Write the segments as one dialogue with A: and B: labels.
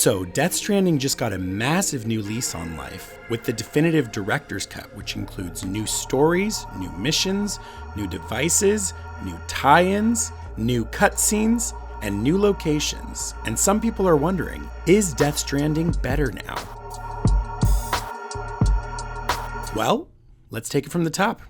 A: So, Death Stranding just got a massive new lease on life with the definitive director's cut, which includes new stories, new missions, new devices, new tie-ins, new cutscenes, and new locations. And some people are wondering, is Death Stranding better now? Well, let's take it from the top.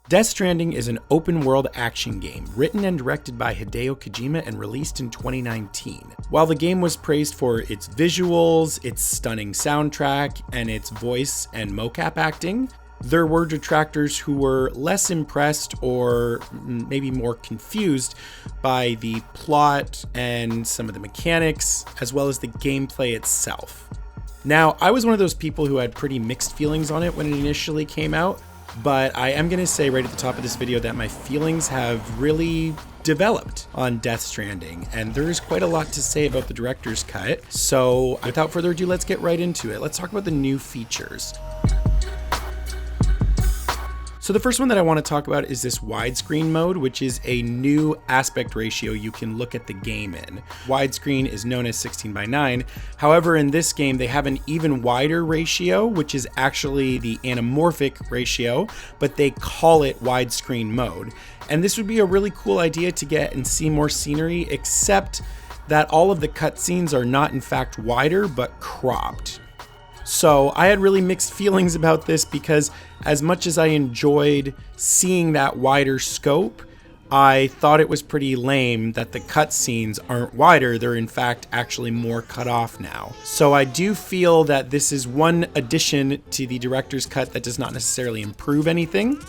A: Death Stranding is an open-world action game written and directed by Hideo Kojima and released in 2019. While the game was praised for its visuals, its stunning soundtrack, and its voice and mocap acting, there were detractors who were less impressed or maybe more confused by the plot and some of the mechanics, as well as the gameplay itself. Now, I was one of those people who had pretty mixed feelings on it when it initially came out, but I am going to say right at the top of this video that my feelings have really developed on Death Stranding, and there's quite a lot to say about the director's cut. So without further ado, let's get right into it. Let's talk about the new features. So the first one that I want to talk about is this widescreen mode, which is a new aspect ratio you can look at the game in. Widescreen is known as 16:9. However, in this game, they have an even wider ratio, which is actually the anamorphic ratio, but they call it widescreen mode. And this would be a really cool idea to get and see more scenery, except that all of the cutscenes are not in fact wider, but cropped. So I had really mixed feelings about this because as much as I enjoyed seeing that wider scope, I thought it was pretty lame that the cutscenes aren't wider, they're in fact actually more cut off now. So I do feel that this is one addition to the director's cut that does not necessarily improve anything.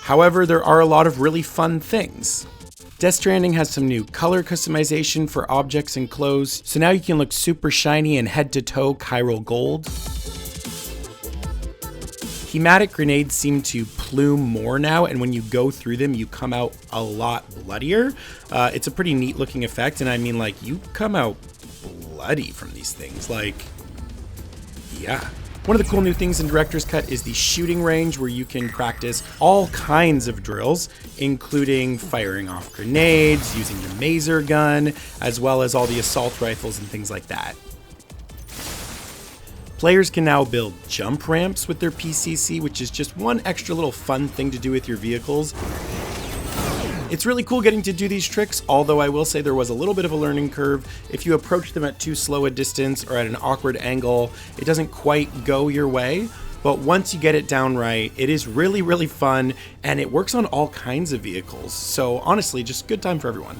A: However, there are a lot of really fun things. Death Stranding has some new color customization for objects and clothes, so now you can look super shiny and head to toe Cairo gold. Hematic grenades seem to plume more now, and when you go through them, you come out a lot bloodier. It's a pretty neat looking effect, and I mean, like, you come out bloody from these things, like, yeah. One of the cool new things in Director's Cut is the shooting range, where you can practice all kinds of drills, including firing off grenades, using the mazer gun, as well as all the assault rifles and things like that. Players can now build jump ramps with their PCC, which is just one extra little fun thing to do with your vehicles. It's really cool getting to do these tricks, although I will say there was a little bit of a learning curve. If you approach them at too slow a distance or at an awkward angle, it doesn't quite go your way. But once you get it down right, it is really, really fun, and it works on all kinds of vehicles. So honestly, just good time for everyone.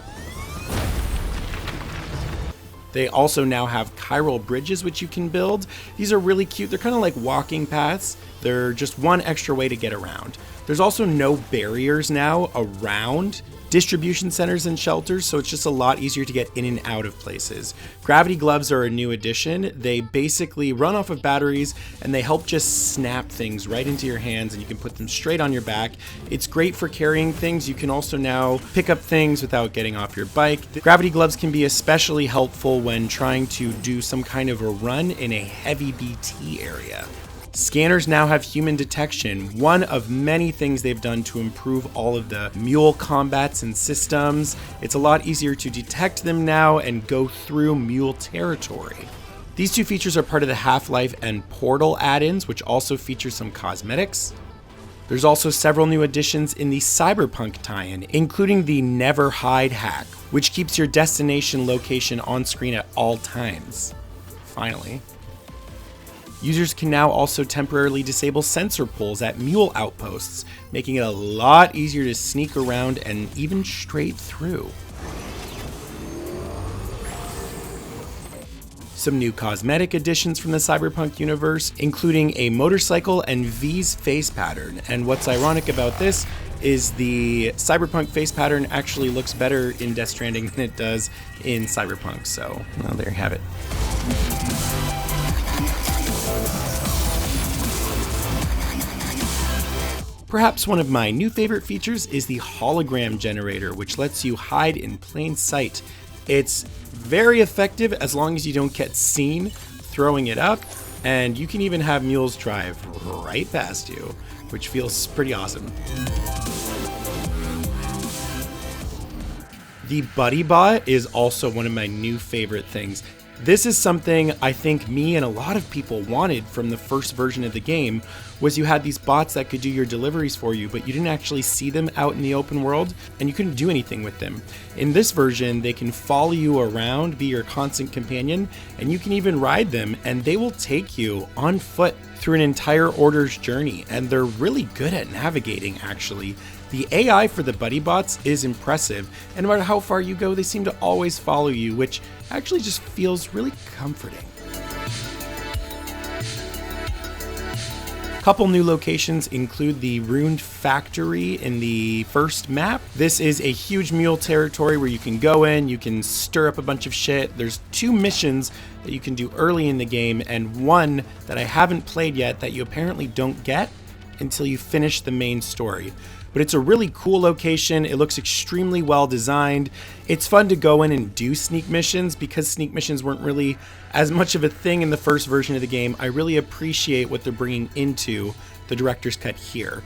A: They also now have Cairo Bridges, which you can build. These are really cute. They're kind of like walking paths. They're just one extra way to get around. There's also no barriers now around distribution centers and shelters, so it's just a lot easier to get in and out of places. Gravity gloves are a new addition. They basically run off of batteries, and they help just snap things right into your hands, and you can put them straight on your back. It's great for carrying things. You can also now pick up things without getting off your bike. The gravity gloves can be especially helpful when trying to do some kind of a run in a heavy BT area. Scanners now have human detection, one of many things they've done to improve all of the mule combats and systems. It's a lot easier to detect them now and go through mule territory. These two features are part of the Half-Life and Portal add-ins, which also feature some cosmetics. There's also several new additions in the Cyberpunk tie-in, including the Never Hide hack, which keeps your destination location on screen at all times. Finally. Users can now also temporarily disable sensor pulls at mule outposts, making it a lot easier to sneak around and even straight through. Some new cosmetic additions from the Cyberpunk universe, including a motorcycle and V's face pattern. And what's ironic about this is the Cyberpunk face pattern actually looks better in Death Stranding than it does in Cyberpunk. So, well, there you have it. Perhaps one of my new favorite features is the Hologram Generator, which lets you hide in plain sight. It's very effective as long as you don't get seen throwing it up, and you can even have mules drive right past you, which feels pretty awesome. The Buddy Bot is also one of my new favorite things. This is something I think me and a lot of people wanted from the first version of the game, was you had these bots that could do your deliveries for you, but you didn't actually see them out in the open world, and you couldn't do anything with them. In this version, they can follow you around, be your constant companion, and you can even ride them, and they will take you on foot through an entire order's journey, and they're really good at navigating, actually. The AI for the buddy bots is impressive, and no matter how far you go, they seem to always follow you, which actually just feels really comforting. A couple new locations include the ruined factory in the first map. This is a huge mule territory where you can go in, you can stir up a bunch of shit. There's 2 missions that you can do early in the game, and one that I haven't played yet that you apparently don't get until you finish the main story. But it's a really cool location. It looks extremely well designed. It's fun to go in and do sneak missions because sneak missions weren't really as much of a thing in the first version of the game. I really appreciate what they're bringing into the director's cut here.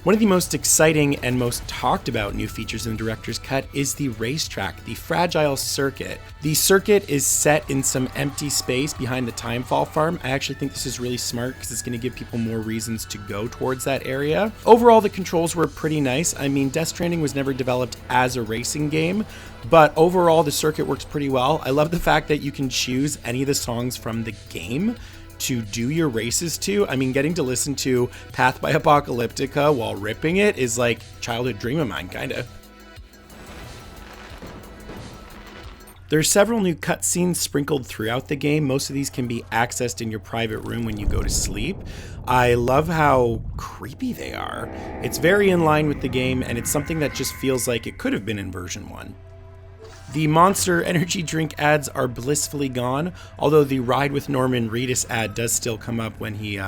A: One of the most exciting and most talked about new features in the director's cut is the racetrack, the fragile circuit. The circuit is set in some empty space behind the Timefall farm. I actually think this is really smart because it's going to give people more reasons to go towards that area. Overall, the controls were pretty nice. I mean, Death Stranding was never developed as a racing game, but overall the circuit works pretty well. I love the fact that you can choose any of the songs from the game to do your races to. I mean, getting to listen to Path by Apocalyptica while ripping it is like childhood dream of mine, kinda. There's several new cutscenes sprinkled throughout the game. Most of these can be accessed in your private room when you go to sleep. I love how creepy they are. It's very in line with the game, and it's something that just feels like it could have been in version 1. The Monster energy drink ads are blissfully gone, although the Ride with Norman Reedus ad does still come up when he's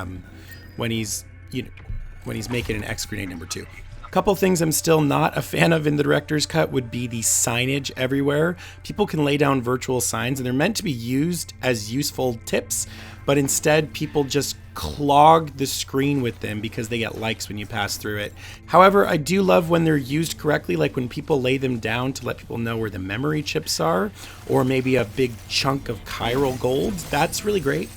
A: making an X Grenade number 2. A couple things I'm still not a fan of in the director's cut would be the signage everywhere. People can lay down virtual signs, and they're meant to be used as useful tips, but instead people just clog the screen with them because they get likes when you pass through it. However, I do love when they're used correctly, like when people lay them down to let people know where the memory chips are, or maybe a big chunk of chiral gold. That's really great.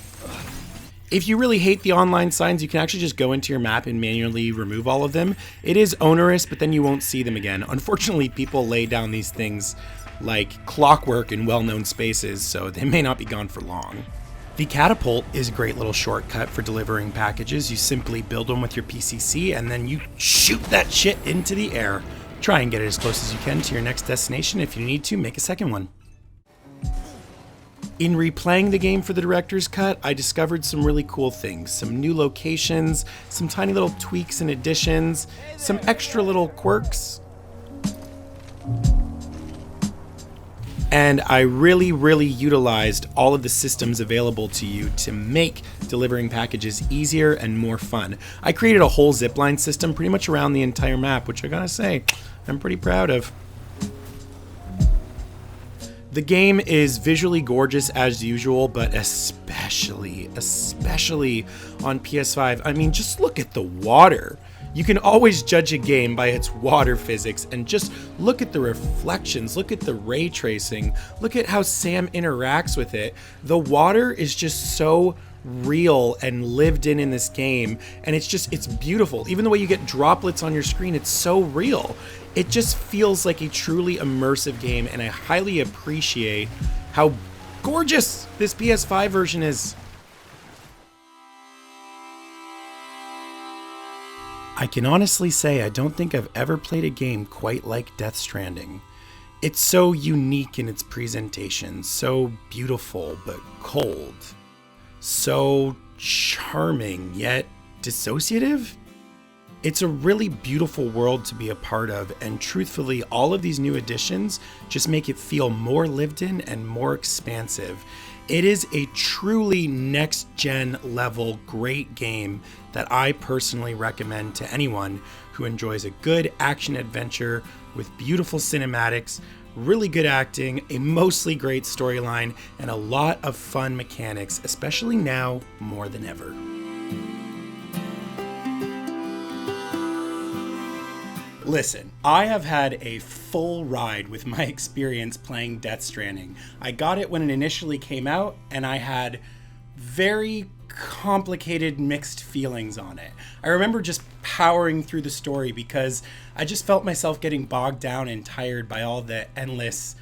A: If you really hate the online signs, you can actually just go into your map and manually remove all of them. It is onerous, but then you won't see them again. Unfortunately, people lay down these things like clockwork in well-known spaces, so they may not be gone for long. The Catapult is a great little shortcut for delivering packages. You simply build them with your PCC and then you shoot that shit into the air. Try and get it as close as you can to your next destination. If you need to, make a second one. In replaying the game for the director's cut, I discovered some really cool things. Some new locations, some tiny little tweaks and additions, some extra little quirks. And I really utilized all of the systems available to you to make delivering packages easier and more fun. I created a whole zipline system pretty much around the entire map, which I gotta say, I'm pretty proud of. The game is visually gorgeous as usual, but especially on PS5. I mean, just look at the water. You can always judge a game by its water physics, and just look at the reflections, look at the ray tracing, look at how Sam interacts with it. The water is just so real and lived in this game, and it's beautiful. Even the way you get droplets on your screen, it's so real. It just feels like a truly immersive game, and I highly appreciate how gorgeous this PS5 version is. I can honestly say I don't think I've ever played a game quite like Death Stranding. It's so unique in its presentation, so beautiful but cold, so charming yet dissociative. It's a really beautiful world to be a part of, and truthfully, all of these new additions just make it feel more lived in and more expansive. It is a truly next-gen level great game that I personally recommend to anyone who enjoys a good action adventure with beautiful cinematics, really good acting, a mostly great storyline, and a lot of fun mechanics, especially now more than ever. Listen, I have had a full ride with my experience playing Death Stranding. I got it when it initially came out, and I had very complicated mixed feelings on it. I remember just powering through the story because I just felt myself getting bogged down and tired by all the endless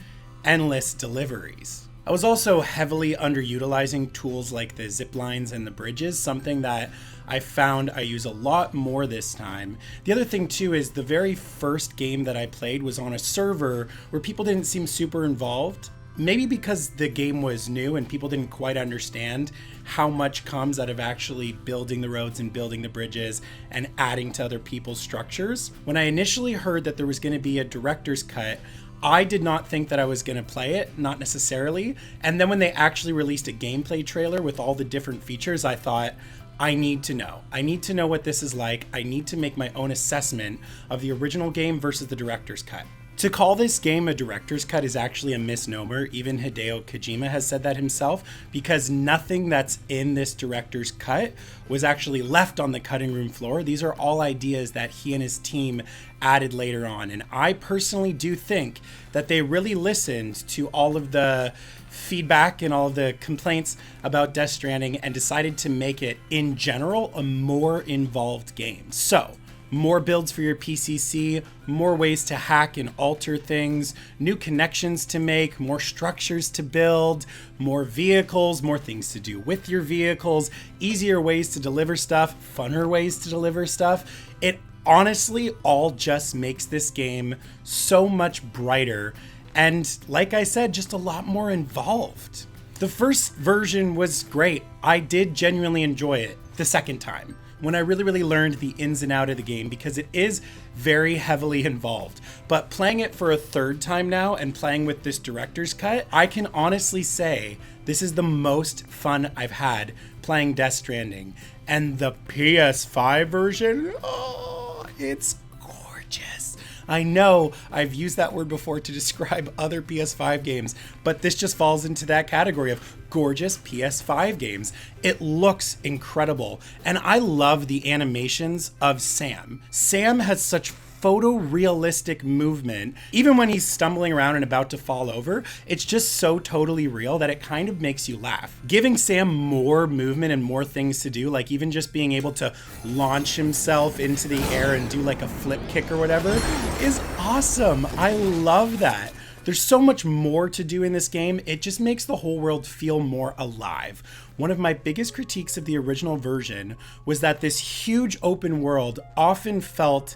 A: deliveries. I was also heavily underutilizing tools like the ziplines and the bridges, something that I found I use a lot more this time. The other thing too is the very first game that I played was on a server where people didn't seem super involved. Maybe because the game was new and people didn't quite understand how much comes out of actually building the roads and building the bridges and adding to other people's structures. When I initially heard that there was going to be a director's cut, I did not think that I was going to play it, not necessarily. And then when they actually released a gameplay trailer with all the different features, I thought, I need to know. I need to know what this is like. I need to make my own assessment of the original game versus the director's cut. To call this game a director's cut is actually a misnomer. Even Hideo Kojima has said that himself, because nothing that's in this director's cut was actually left on the cutting room floor. These are all ideas that he and his team added later on. And I personally do think that they really listened to all of the feedback and all of the complaints about Death Stranding and decided to make it, in general, a more involved game. So, more builds for your PCC, more ways to hack and alter things, new connections to make, more structures to build, more vehicles, more things to do with your vehicles, easier ways to deliver stuff, funner ways to deliver stuff. It honestly all just makes this game so much brighter and, like I said, just a lot more involved. The first version was great. I did genuinely enjoy it the second time, when I really learned the ins and out of the game, because it is very heavily involved. But playing it for a third time now and playing with this director's cut, I can honestly say this is the most fun I've had playing Death Stranding. And the PS5 version, oh, it's gorgeous. I know I've used that word before to describe other PS5 games, but this just falls into that category of gorgeous PS5 games. It looks incredible, and I love the animations of Sam. Sam has such photorealistic movement. Even when he's stumbling around and about to fall over, it's just so totally real that it kind of makes you laugh. Giving Sam more movement and more things to do, like even just being able to launch himself into the air and do like a flip kick or whatever, is awesome. I love that. There's so much more to do in this game. It just makes the whole world feel more alive. One of my biggest critiques of the original version was that this huge open world often felt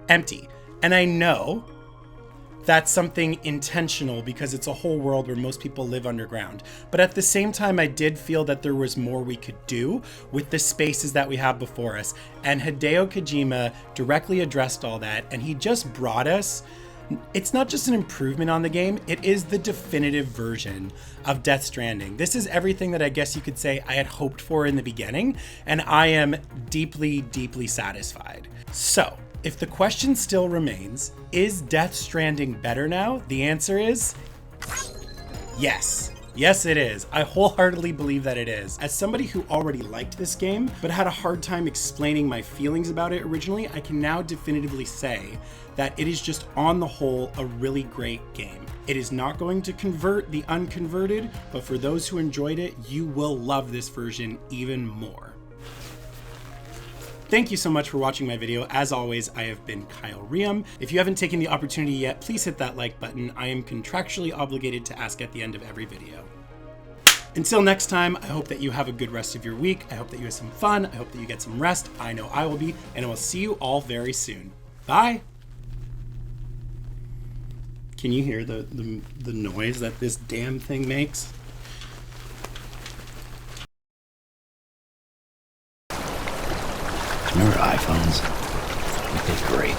A: empty. And I know that's something intentional because it's a whole world where most people live underground. But at the same time, I did feel that there was more we could do with the spaces that we have before us. And Hideo Kojima directly addressed all that, and he just brought us, it's not just an improvement on the game, it is the definitive version of Death Stranding. This is everything that I guess you could say I had hoped for in the beginning, and I am deeply satisfied. So, if the question still remains, is Death Stranding better now? The answer is yes. Yes, it is. I wholeheartedly believe that it is. As somebody who already liked this game, but had a hard time explaining my feelings about it originally, I can now definitively say that it is just on the whole a really great game. It is not going to convert the unconverted, but for those who enjoyed it, you will love this version even more. Thank you so much for watching my video. As always, I have been Kyle Reaume. If you haven't taken the opportunity yet, please hit that like button. I am contractually obligated to ask at the end of every video. Until next time, I hope that you have a good rest of your week. I hope that you have some fun. I hope that you get some rest. I know I will be, and I will see you all very soon. Bye. Can you hear the noise that this damn thing makes?
B: Remember iPhones? They're great.